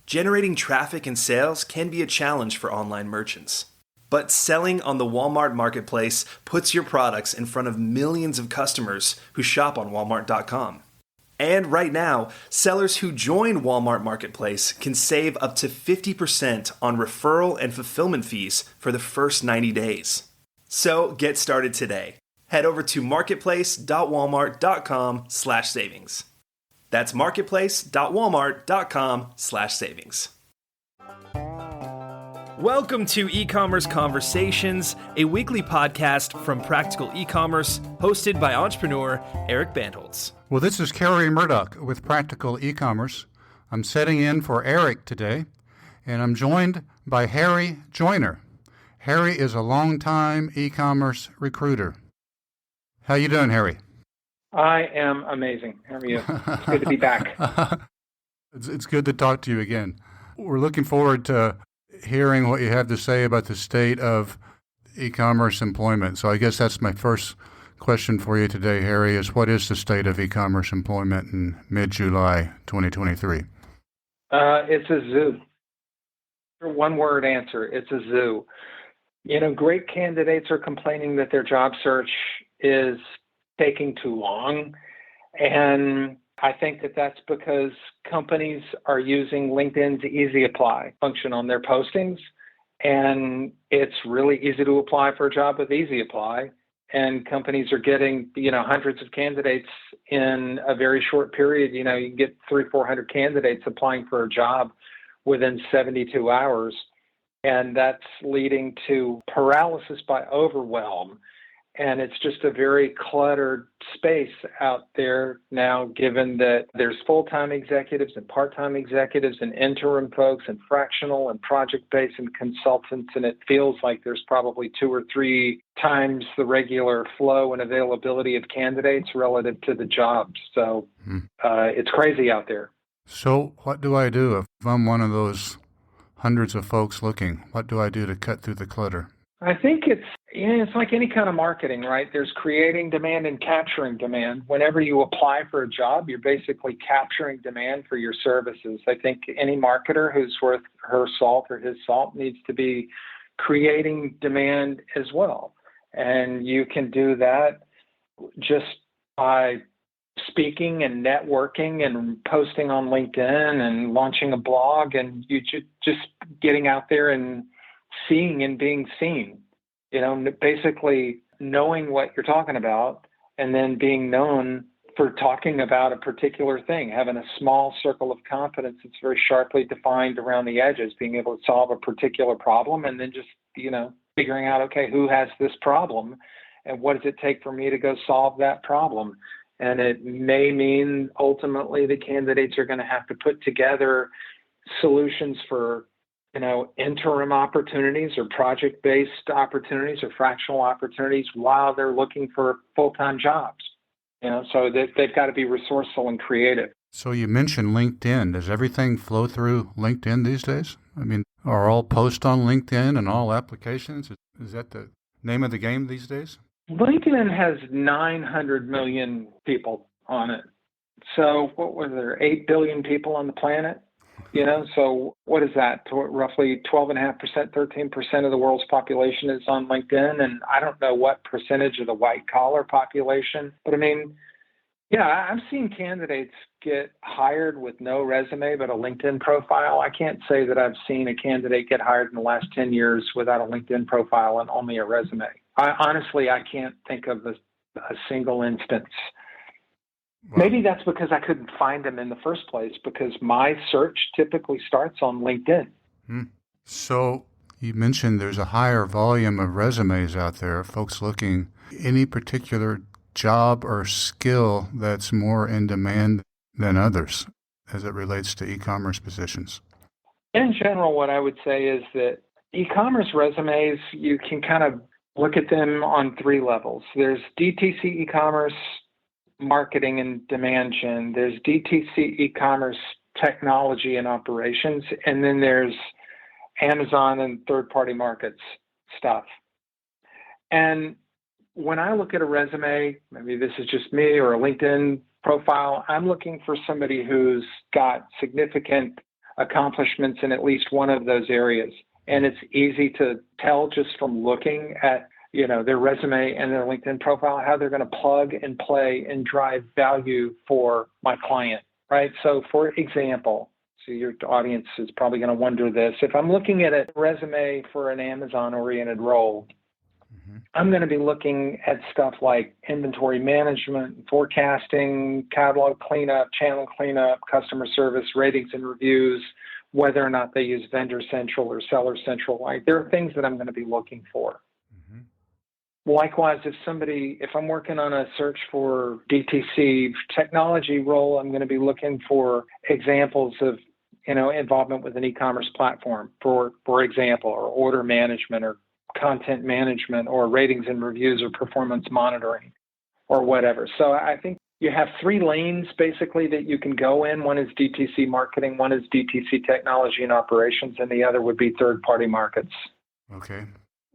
Generating traffic and sales can be a challenge for online merchants. But selling on the Walmart Marketplace puts your products in front of millions of customers who shop on Walmart.com. And right now, sellers who join Walmart Marketplace can save up to 50% on referral and fulfillment fees for the first 90 days. So get started today. Head over to marketplace.walmart.com/savings. That's marketplace.walmart.com/savings. Welcome to E-commerce Conversations, a weekly podcast from Practical E-commerce, hosted by entrepreneur Eric Bandholz. Well, this is Kerry Murdoch with Practical E-commerce. I'm setting in for Eric today, and I'm joined by Harry Joyner. Harry is a longtime e-commerce recruiter. How you doing, Harry? I am amazing. How are you? It's good to be back. It's good to talk to you again. We're looking forward to hearing what you have to say about the state of e-commerce employment. So I guess that's my first question for you today, Harry, is what is the state of e-commerce employment in mid-July 2023? It's a zoo. One word answer, it's a zoo. You know, great candidates are complaining that their job search is taking too long. And I think that that's because companies are using LinkedIn's Easy Apply function on their postings. And it's really easy to apply for a job with Easy Apply. And companies are getting, hundreds of candidates in a very short period. You can get 300-400 candidates applying for a job within 72 hours. And that's leading to paralysis by overwhelm. And it's just a very cluttered space out there now, given that there's full-time executives and part-time executives and interim folks and fractional and project-based and consultants. And it feels like there's probably 2 or 3 times the regular flow and availability of candidates relative to the jobs. So it's crazy out there. So what do I do if I'm one of those hundreds of folks looking? What do I do to cut through the clutter? I think it's like any kind of marketing, right? There's creating demand and capturing demand. Whenever you apply for a job, you're basically capturing demand for your services. I think any marketer who's worth her salt or his salt needs to be creating demand as well. And you can do that just by speaking and networking and posting on LinkedIn and launching a blog, and you just getting out there and seeing and being seen, basically knowing what you're talking about and then being known for talking about a particular thing, having a small circle of competence that's very sharply defined around the edges, being able to solve a particular problem, and then just, figuring out, okay, who has this problem and what does it take for me to go solve that problem? And it may mean ultimately the candidates are going to have to put together solutions for interim opportunities or project-based opportunities or fractional opportunities while they're looking for full-time jobs. So they've got to be resourceful and creative. So you mentioned LinkedIn. Does everything flow through LinkedIn these days? I mean, are all posts on LinkedIn and all applications? Is that the name of the game these days? LinkedIn has 900 million people on it. So what was there, 8 billion people on the planet? So what is that? Roughly 12.5%, 13% of the world's population is on LinkedIn. And I don't know what percentage of the white collar population, but I've seen candidates get hired with no resume, but a LinkedIn profile. I can't say that I've seen a candidate get hired in the last 10 years without a LinkedIn profile and only a resume. I can't think of a single instance. Wow. Maybe that's because I couldn't find them in the first place, because my search typically starts on LinkedIn. So you mentioned there's a higher volume of resumes out there, folks looking. Any particular job or skill that's more in demand than others as it relates to e-commerce positions? In general, what I would say is that e-commerce resumes, you can kind of look at them on 3 levels. There's DTC e-commerce, marketing and demand gen. There's DTC e-commerce technology and operations, and then there's Amazon and third-party markets stuff. And when I look at a resume, maybe this is just me, or a LinkedIn profile, I'm looking for somebody who's got significant accomplishments in at least one of those areas. And it's easy to tell just from looking at, their resume and their LinkedIn profile, how they're going to plug and play and drive value for my client, right? So for example, so your audience is probably going to wonder this. If I'm looking at a resume for an Amazon-oriented role, I'm going to be looking at stuff like inventory management, forecasting, catalog cleanup, channel cleanup, customer service, ratings and reviews, whether or not they use Vendor Central or Seller Central. Like, there are things that I'm going to be looking for. Likewise, if I'm working on a search for DTC technology role, I'm going to be looking for examples of, involvement with an e-commerce platform, for example, or order management or content management or ratings and reviews or performance monitoring or whatever. So I think you have 3 lanes basically that you can go in. One is DTC marketing, one is DTC technology and operations, and the other would be third-party markets. Okay.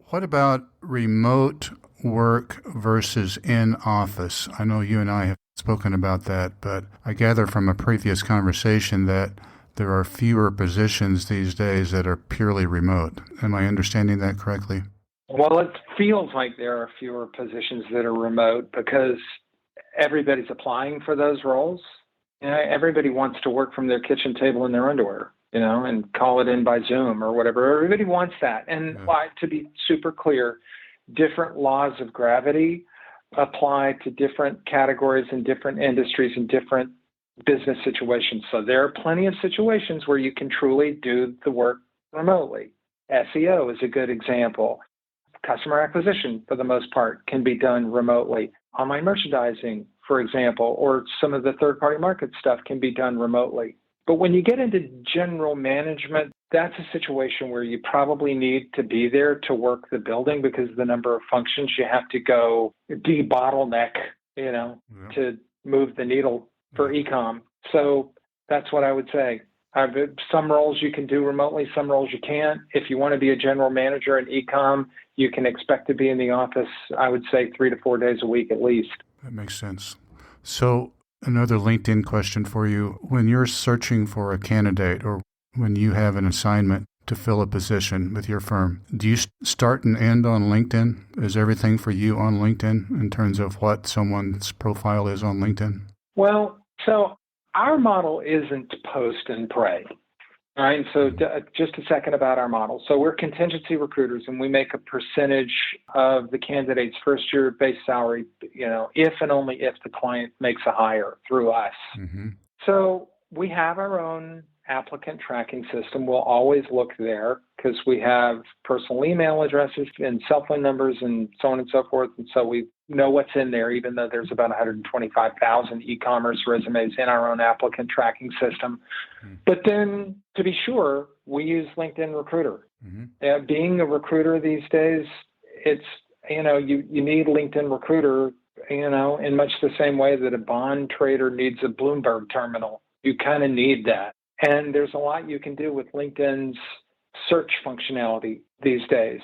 What about remote work versus in-office? I know you and I have spoken about that, but I gather from a previous conversation that there are fewer positions these days that are purely remote. Am I understanding that correctly? Well, it feels like there are fewer positions that are remote because everybody's applying for those roles. Everybody wants to work from their kitchen table in their underwear, and call it in by Zoom or whatever. Everybody wants that. And to be super clear, different laws of gravity apply to different categories and different industries and different business situations. So there are plenty of situations where you can truly do the work remotely. SEO is a good example. Customer acquisition, for the most part, can be done remotely. Online merchandising, for example, or some of the third-party market stuff can be done remotely. But when you get into general management, that's a situation where you probably need to be there to work the building because of the number of functions you have to go de-bottleneck, to move the needle for e-com. So that's what I would say. Some roles you can do remotely, some roles you can't. If you want to be a general manager in e-com, you can expect to be in the office, I would say 3 to 4 days a week at least. That makes sense. So another LinkedIn question for you. When you're searching for a candidate or when you have an assignment to fill a position with your firm, do you start and end on LinkedIn? Is everything for you on LinkedIn in terms of what someone's profile is on LinkedIn? Well, so our model isn't post and pray. All right. So just a second about our model. So we're contingency recruiters and we make a percentage of the candidate's first year base salary, if and only if the client makes a hire through us. So we have our own applicant tracking system. We'll always look there because we have personal email addresses and cell phone numbers and so on and so forth. And so we know what's in there, even though there's about 125,000 e-commerce resumes in our own applicant tracking system. But then to be sure, we use LinkedIn Recruiter. Being a recruiter these days, it's, you need LinkedIn Recruiter, in much the same way that a bond trader needs a Bloomberg terminal. You kind of need that. And there's a lot you can do with LinkedIn's search functionality these days.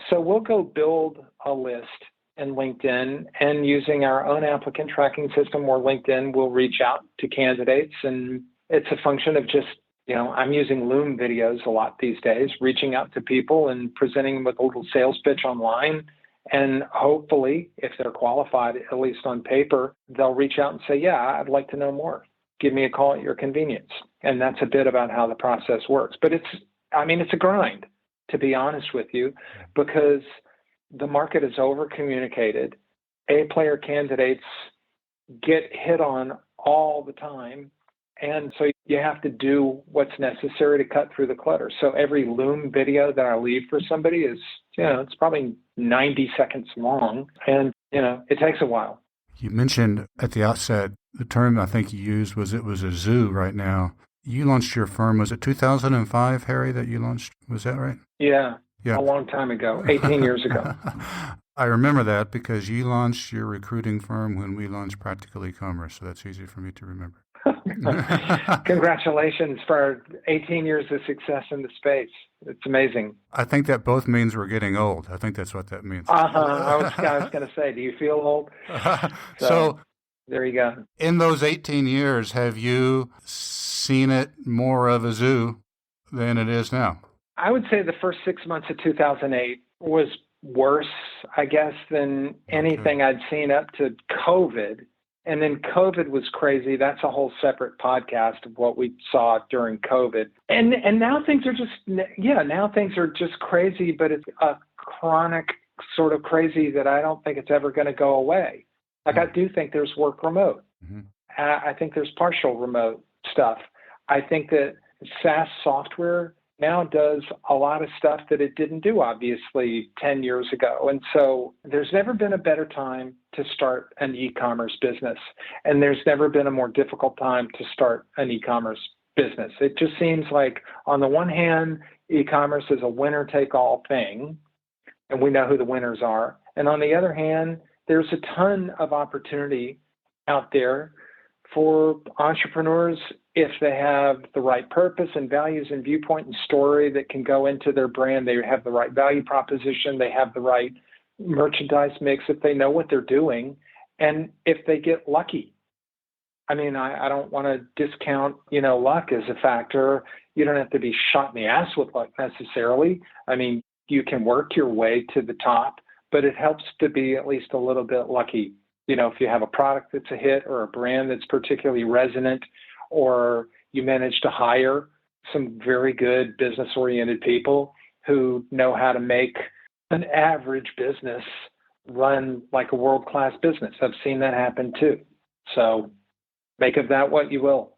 So we'll go build a list in LinkedIn, and using our own applicant tracking system or LinkedIn, we'll reach out to candidates. And it's a function of just, I'm using Loom videos a lot these days, reaching out to people and presenting them with a little sales pitch online. And hopefully, if they're qualified, at least on paper, they'll reach out and say, yeah, I'd like to know more. Give me a call at your convenience. And that's a bit about how the process works. But it's a grind, to be honest with you, because the market is over-communicated. A-player candidates get hit on all the time. And so you have to do what's necessary to cut through the clutter. So every Loom video that I leave for somebody is, it's probably 90 seconds long. And, it takes a while. You mentioned at the outset, the term I think you used was it was a zoo right now. You launched your firm, was it 2005, Harry, that you launched? Was that right? Yeah. A long time ago, 18 years ago. I remember that because you launched your recruiting firm when we launched Practical Ecommerce, so that's easy for me to remember. Congratulations for 18 years of success in the space. It's amazing. I think that both means we're getting old. I think that's what that means. I was going to say, do you feel old? So there you go. In those 18 years, have you seen it more of a zoo than it is now? I would say the first 6 months of 2008 was worse, I guess, than anything I'd seen up to COVID. And then COVID was crazy. That's a whole separate podcast of what we saw during COVID. And now things are just crazy, but it's a chronic sort of crazy that I don't think it's ever going to go away. Like, I do think there's work remote. Mm-hmm. I think there's partial remote stuff. I think that SaaS software now does a lot of stuff that it didn't do, obviously, 10 years ago. And so there's never been a better time to start an e-commerce business. And there's never been a more difficult time to start an e-commerce business. It just seems like, on the one hand, e-commerce is a winner-take-all thing, and we know who the winners are. And on the other hand, there's a ton of opportunity out there for entrepreneurs if they have the right purpose and values and viewpoint and story that can go into their brand. They have the right value proposition. They have the right merchandise mix, if they know what they're doing, and if they get lucky. I mean, I don't want to discount, luck as a factor. You don't have to be shot in the ass with luck necessarily. I mean, you can work your way to the top, but it helps to be at least a little bit lucky. If you have a product that's a hit, or a brand that's particularly resonant, or you manage to hire some very good business-oriented people who know how to make an average business run like a world-class business. I've seen that happen too. So make of that what you will.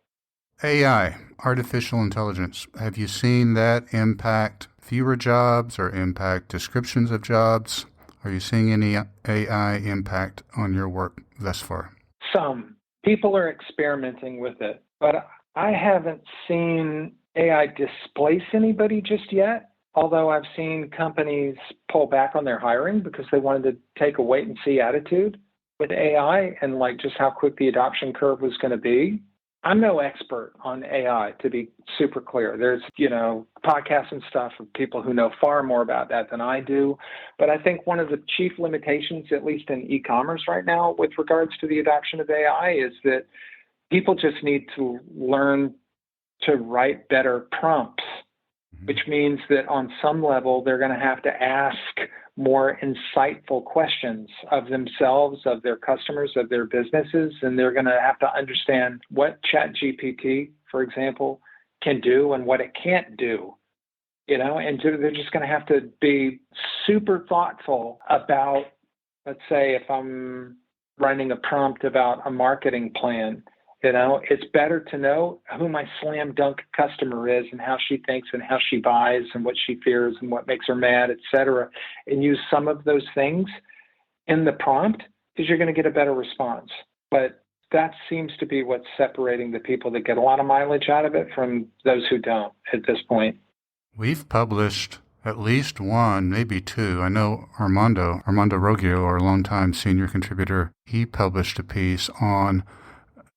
AI, artificial intelligence, have you seen that impact fewer jobs or impact descriptions of jobs? Are you seeing any AI impact on your work thus far? Some people are experimenting with it, but I haven't seen AI displace anybody just yet. Although I've seen companies pull back on their hiring because they wanted to take a wait and see attitude with AI and just how quick the adoption curve was going to be. I'm no expert on AI, to be super clear. There's, podcasts and stuff of people who know far more about that than I do. But I think one of the chief limitations, at least in e-commerce right now, with regards to the adoption of AI, is that people just need to learn to write better prompts, which means that on some level, they're going to have to ask more insightful questions of themselves, of their customers, of their businesses, and they're going to have to understand what ChatGPT, for example, can do and what it can't do, and they're just going to have to be super thoughtful about, let's say, if I'm writing a prompt about a marketing plan, it's better to know who my slam dunk customer is and how she thinks and how she buys and what she fears and what makes her mad, et cetera, and use some of those things in the prompt, because you're going to get a better response. But that seems to be what's separating the people that get a lot of mileage out of it from those who don't at this point. We've published at least one, maybe two. I know Armando Roggio, our longtime senior contributor, he published a piece on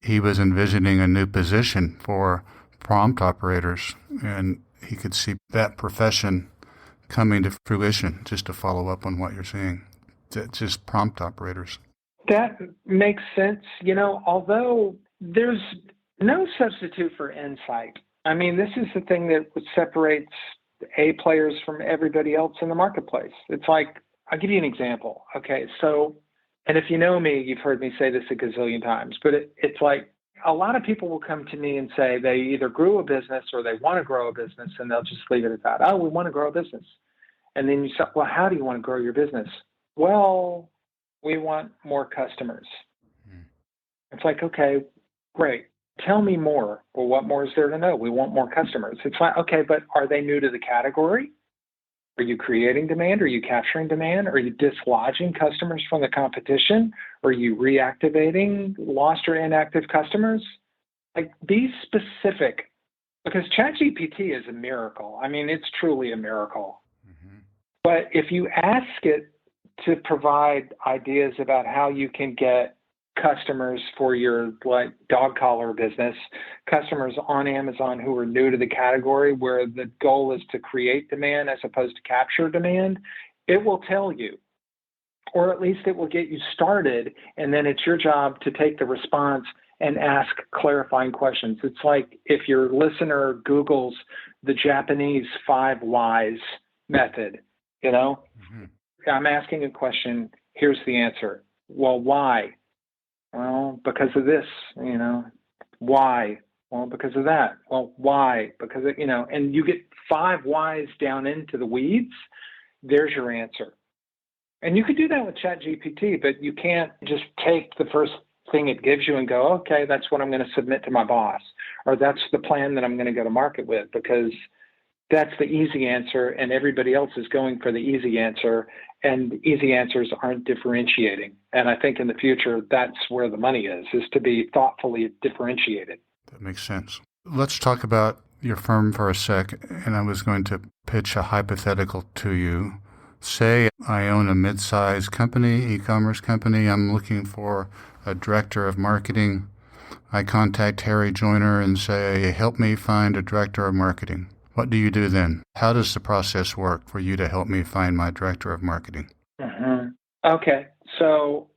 he was envisioning a new position for prompt operators, and he could see that profession coming to fruition, just to follow up on what you're saying, just prompt operators. That makes sense. Although there's no substitute for insight. I mean, this is the thing that separates A players from everybody else in the marketplace. It's like, I'll give you an example. Okay, so, and if you know me, you've heard me say this a gazillion times, but it's like a lot of people will come to me and say they either grew a business or they want to grow a business, and they'll just leave it at that. Oh, we want to grow a business. And then you say, well, how do you want to grow your business? Well, we want more customers. It's like, okay, great. Tell me more. Well, what more is there to know? We want more customers. It's like, okay, but are they new to the category? Are you creating demand? Are you capturing demand? Are you dislodging customers from the competition? Are you reactivating lost or inactive customers? Like, be specific, because ChatGPT is a miracle. I mean, it's truly a miracle. Mm-hmm. But if you ask it to provide ideas about how you can get customers for your dog collar business, customers on Amazon who are new to the category, where the goal is to create demand as opposed to capture demand, it will tell you, or at least it will get you started. And then it's your job to take the response and ask clarifying questions. It's like if your listener Googles the Japanese 5 whys method, I'm asking a question. Here's the answer. Well, why? Well, because of this, why? Well, because of that. Well, why? Because of, and you get 5 whys down into the weeds. There's your answer. And you could do that with ChatGPT, but you can't just take the first thing it gives you and go, okay, that's what I'm going to submit to my boss, or that's the plan that I'm going to go to market with, because that's the easy answer and everybody else is going for the easy answer, and easy answers aren't differentiating. And I think in the future, that's where the money is to be thoughtfully differentiated. That makes sense. Let's talk about your firm for a sec, and I was going to pitch a hypothetical to you. Say I own a mid-sized company, e-commerce company. I'm looking for a director of marketing. I contact Harry Joyner and say, help me find a director of marketing. What do you do then? How does the process work for you to help me find my director of marketing? Okay, so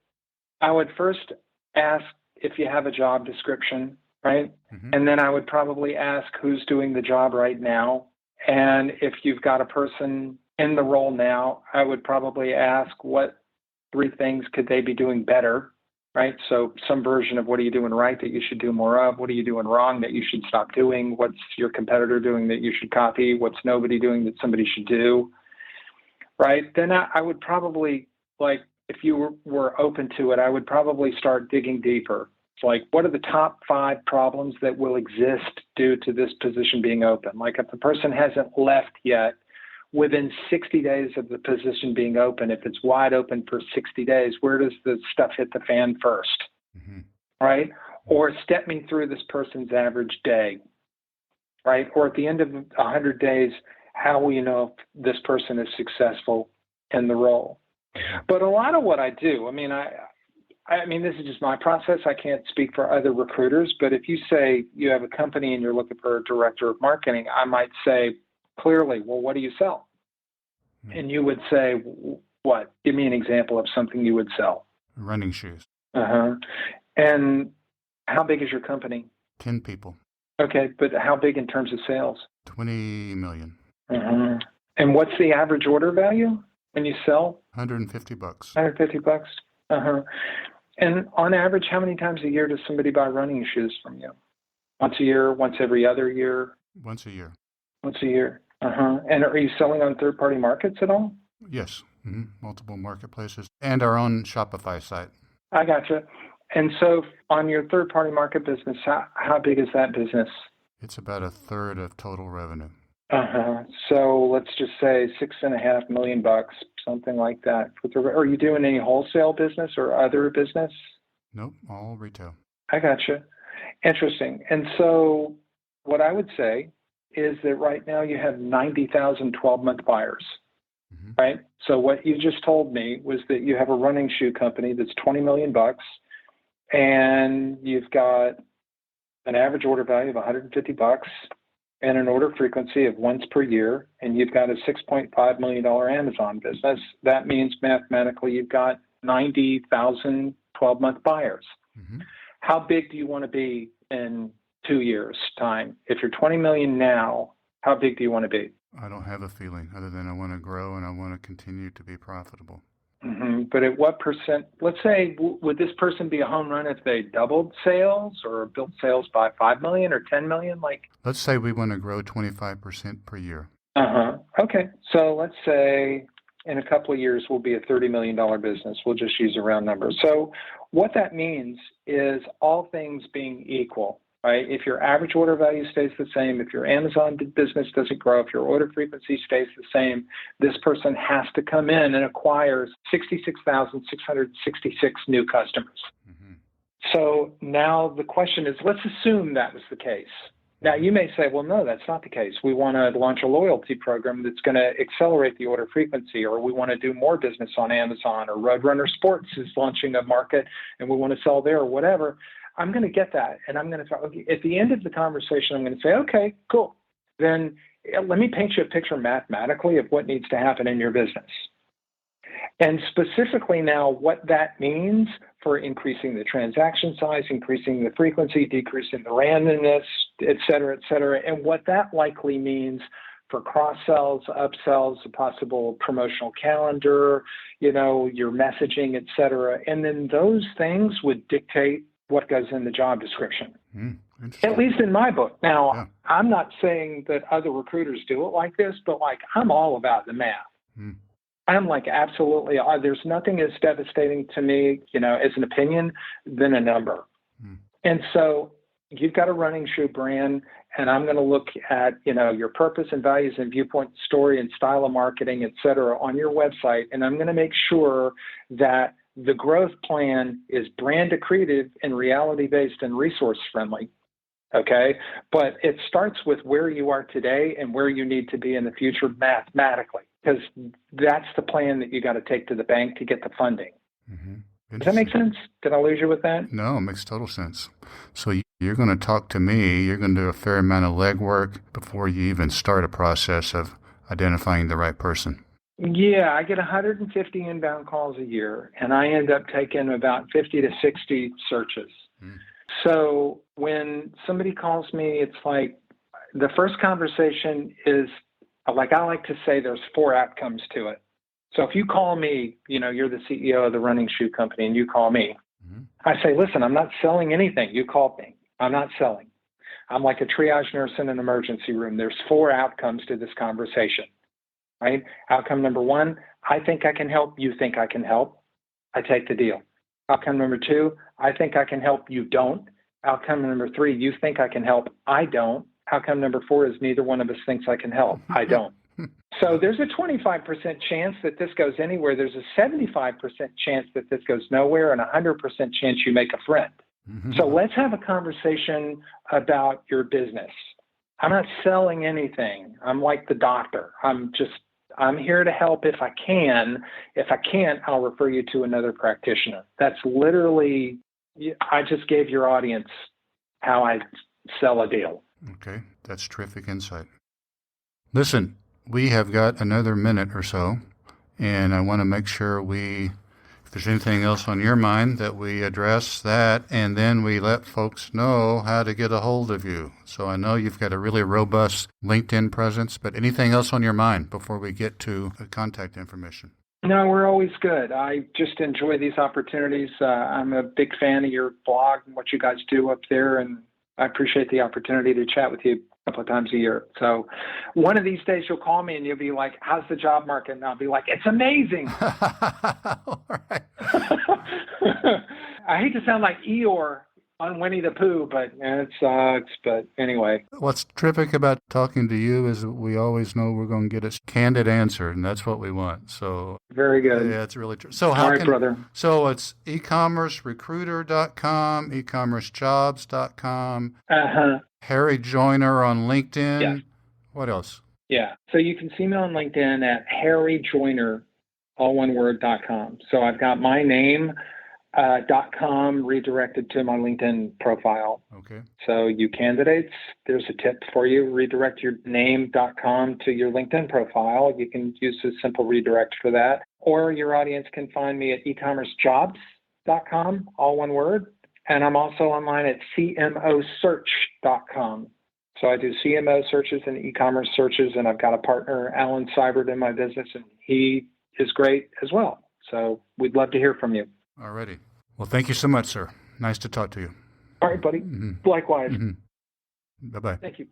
I would first ask if you have a job description, right? And then I would probably ask who's doing the job right now. And if you've got a person in the role now, I would probably ask what 3 things could they be doing better, right? So some version of what are you doing right that you should do more of? What are you doing wrong that you should stop doing? What's your competitor doing that you should copy? What's nobody doing that somebody should do, right? Then I would probably, if you were open to it, I would probably start digging deeper. It's like, what are the top 5 problems that will exist due to this position being open? Like if the person hasn't left yet, within 60 days of the position being open, if it's wide open for 60 days, where does the stuff hit the fan first, right? Or step me through this person's average day, right? Or at the end of 100 days, how will you know if this person is successful in the role? But a lot of what I do, I mean, this is just my process. I can't speak for other recruiters, but if you say you have a company and you're looking for a director of marketing, I might say, clearly, well, what do you sell? And you would say, what? Give me an example of something you would sell. Running shoes. And how big is your company? 10 people. Okay, but how big in terms of sales? 20 million. And what's the average order value when you sell? $150. $150. And on average, how many times a year does somebody buy running shoes from you? Once a year? Once every other year? Once a year. Once a year. And are you selling on third-party markets at all? Yes. Multiple marketplaces and our own Shopify site. I gotcha. And so on your third-party market business, how big is that business? It's about 1/3 of total revenue. So let's just say $6.5 million, something like that. Are you doing any wholesale business or other business? Nope, all retail. I gotcha. Interesting. And so what I would say is that right now you have 90,000 12-month buyers, right? So what you just told me was that you have a running shoe company that's $20 million, and you've got an average order value of $150 and an order frequency of once per year, and you've got a $6.5 million Amazon business. That means mathematically you've got 90,000 12-month buyers. How big do you want to be in 2 years' time? If you're 20 million now, how big do you want to be? I don't have a feeling other than I want to grow and I want to continue to be profitable. But at what percent, let's say, would this person be a home run if they doubled sales or built sales by 5 million or 10 million? Let's say we want to grow 25% per year. Okay. So let's say in a couple of years, we'll be a $30 million business. We'll just use a round number. So what that means is all things being equal, right? If your average order value stays the same, if your Amazon business doesn't grow, if your order frequency stays the same, this person has to come in and acquire 66,666 new customers. So now the question is, let's assume that was the case. Now, you may say, well, no, that's not the case. We want to launch a loyalty program that's going to accelerate the order frequency, or we want to do more business on Amazon, or Roadrunner Sports is launching a market and we want to sell there, or whatever. I'm going to get that. And I'm going to talk, at the end of the conversation, I'm going to say, okay, cool. Then let me paint you a picture mathematically of what needs to happen in your business. And specifically now, what that means for increasing the transaction size, increasing the frequency, decreasing the randomness, et cetera, and what that likely means for cross-sells, upsells, a possible promotional calendar, your messaging, et cetera. And then those things would dictate what goes in the job description. At least in my book. Now, yeah. I'm not saying that other recruiters do it like this, but I'm all about the math. I'm absolutely, there's nothing as devastating to me, as an opinion than a number. And so you've got a running shoe brand, and I'm going to look at, your purpose and values and viewpoint, story and style of marketing, et cetera, on your website. And I'm going to make sure that the growth plan is brand accretive and reality-based and resource-friendly. Okay. But it starts with where you are today and where you need to be in the future mathematically, because that's the plan that you got to take to the bank to get the funding. Does that make sense? Did I lose you with that? No, it makes total sense. So you're going to talk to me, you're going to do a fair amount of legwork before you even start a process of identifying the right person. Yeah, I get 150 inbound calls a year, and I end up taking about 50 to 60 searches. So when somebody calls me, it's the first conversation is, I like to say there's 4 outcomes to it. So if you call me, you're the CEO of the running shoe company, and you call me, I say, listen, I'm not selling anything. You called me. I'm not selling. I'm like a triage nurse in an emergency room. There's 4 outcomes to this conversation, right? Outcome number 1, I think I can help. You think I can help. I take the deal. Outcome number 2, I think I can help. You don't. Outcome number 3, you think I can help. I don't. Outcome number 4 is neither one of us thinks I can help. I don't. So there's a 25% chance that this goes anywhere. There's a 75% chance that this goes nowhere, and a 100% chance you make a friend. So let's have a conversation about your business. I'm not selling anything. I'm like the doctor. I'm here to help if I can. If I can't, I'll refer you to another practitioner. That's literally, I just gave your audience how I sell a deal. Okay, that's terrific insight. Listen, we have got another minute or so, and I want to make sure if there's anything else on your mind, that we address that, and then we let folks know how to get a hold of you. So I know you've got a really robust LinkedIn presence, but anything else on your mind before we get to the contact information? No, we're always good. I just enjoy these opportunities. I'm a big fan of your blog and what you guys do up there, and I appreciate the opportunity to chat with you a couple of times a year. So one of these days you'll call me and you'll be like, how's the job market? And I'll be like, it's amazing. All right. I hate to sound like Eeyore on Winnie the Pooh, but it sucks. But anyway. What's terrific about talking to you is that we always know we're going to get a candid answer, and that's what we want. So very good. Yeah, it's really true. So all right, brother. So it's ecommercerecruiter.com, ecommercejobs.com, Harry Joyner on LinkedIn. Yeah. What else? Yeah. So you can see me on LinkedIn at Harry Joyner, all one word, .com. So I've got my name, .com redirected to my LinkedIn profile. Okay. So you candidates, there's a tip for you. Redirect your name, .com to your LinkedIn profile. You can use a simple redirect for that. Or your audience can find me at ecommercejobs.com, all one word. And I'm also online at cmosearch.com. So I do CMO searches and e-commerce searches, and I've got a partner, Alan Seibert, in my business, and he is great as well. So we'd love to hear from you. All righty. Well, thank you so much, sir. Nice to talk to you. All right, buddy. Likewise. Bye-bye. Thank you.